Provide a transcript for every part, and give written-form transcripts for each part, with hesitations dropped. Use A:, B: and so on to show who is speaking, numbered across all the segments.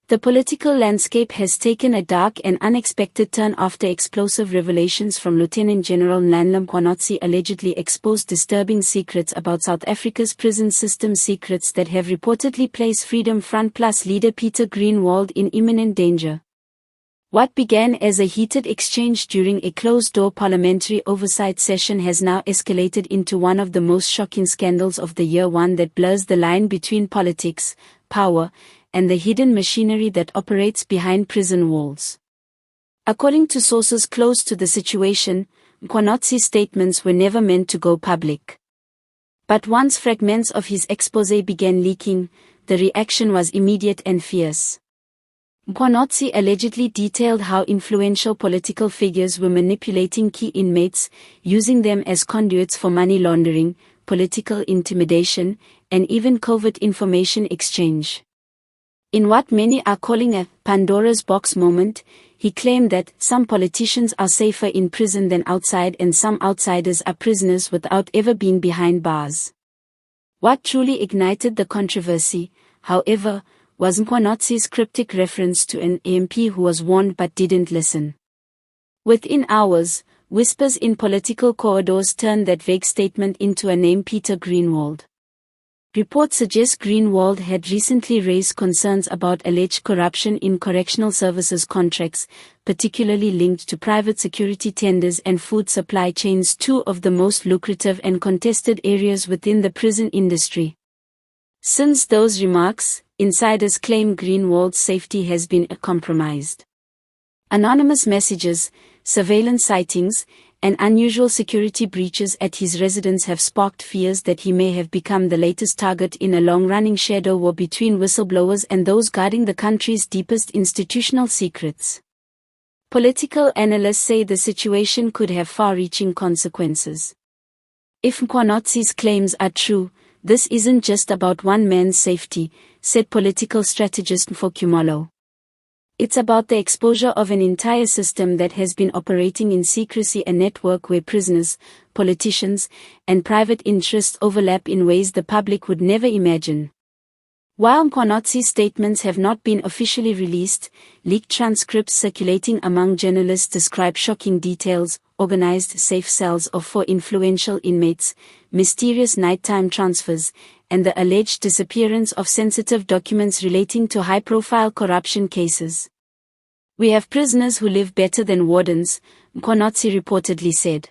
A: The political landscape has taken a dark and unexpected turn after explosive revelations from Lieutenant-General Nhlanhla Mkhwanazi allegedly exposed disturbing secrets about South Africa's prison system, secrets that have reportedly placed Freedom Front Plus leader Pieter Groenewald in imminent danger. What began as a heated exchange during a closed-door parliamentary oversight session has now escalated into one of the most shocking scandals of the year, one that blurs the line between politics, power, and the hidden machinery that operates behind prison walls. According to sources close to the situation, Mkhwanazi's statements were never meant to go public. But once fragments of his exposé began leaking, the reaction was immediate and fierce. Mkhwanazi allegedly detailed how influential political figures were manipulating key inmates, using them as conduits for money laundering, political intimidation, and even covert information exchange. In what many are calling a Pandora's box moment, he claimed that some politicians are safer in prison than outside and some outsiders are prisoners without ever being behind bars. What truly ignited the controversy, however, was Mkhwanazi's cryptic reference to an MP who was warned but didn't listen. Within hours, whispers in political corridors turned that vague statement into a name: Pieter Groenewald. Reports suggest Groenewald had recently raised concerns about alleged corruption in correctional services contracts, particularly linked to private security tenders and food supply chains, two of the most lucrative and contested areas within the prison industry. Since those remarks, insiders claim Groenewald's safety has been compromised. Anonymous messages, surveillance sightings, and unusual security breaches at his residence have sparked fears that he may have become the latest target in a long-running shadow war between whistleblowers and those guarding the country's deepest institutional secrets. Political analysts say the situation could have far-reaching consequences. If Mkhwanazi's claims are true, this isn't just about one man's safety, said political strategist Mkhwanazi. It's about the exposure of an entire system that has been operating in secrecy, a network where prisoners, politicians, and private interests overlap in ways the public would never imagine. While Mkhwanazi's statements have not been officially released, leaked transcripts circulating among journalists describe shocking details: organized safe cells for influential inmates, mysterious nighttime transfers, and the alleged disappearance of sensitive documents relating to high-profile corruption cases. "We have prisoners who live better than wardens," Mkhwanazi reportedly said.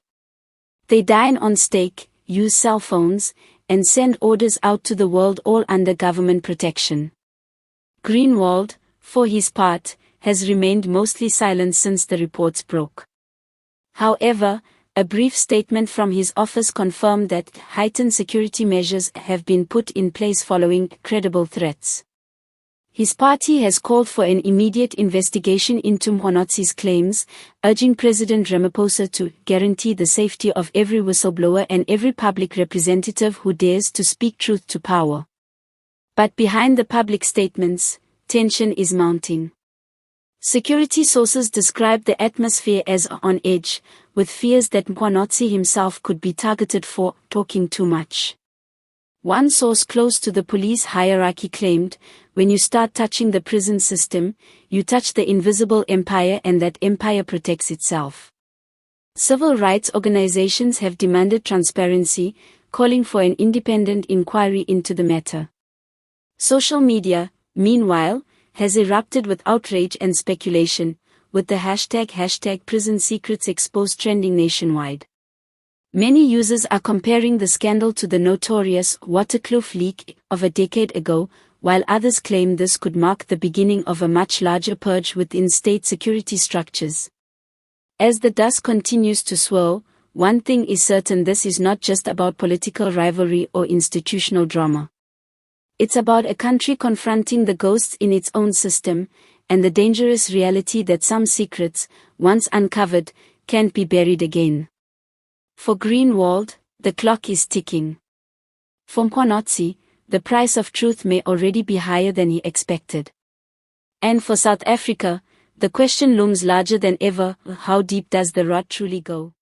A: "They dine on steak, use cell phones, and send orders out to the world, all under government protection." Groenewald, for his part, has remained mostly silent since the reports broke. However, a brief statement from his office confirmed that heightened security measures have been put in place following credible threats. His party has called for an immediate investigation into Mkhwanazi's claims, urging President Ramaphosa to guarantee the safety of every whistleblower and every public representative who dares to speak truth to power. But behind the public statements, tension is mounting. Security sources describe the atmosphere as on edge, with fears that Mkhwanazi himself could be targeted for talking too much. One source close to the police hierarchy claimed, "When you start touching the prison system, you touch the invisible empire, and that empire protects itself." Civil rights organizations have demanded transparency, calling for an independent inquiry into the matter. Social media, meanwhile, has erupted with outrage and speculation, with the hashtag prison secrets exposed trending nationwide. Many users are comparing the scandal to the notorious Waterkloof leak of a decade ago, while others claim this could mark the beginning of a much larger purge within state security structures. As the dust continues to swirl, one thing is certain: this is not just about political rivalry or institutional drama. It's about a country confronting the ghosts in its own system, and the dangerous reality that some secrets, once uncovered, can't be buried again. For Groenewald, the clock is ticking. For Mkhwanazi, the price of truth may already be higher than he expected. And for South Africa, the question looms larger than ever: how deep does the rot truly go?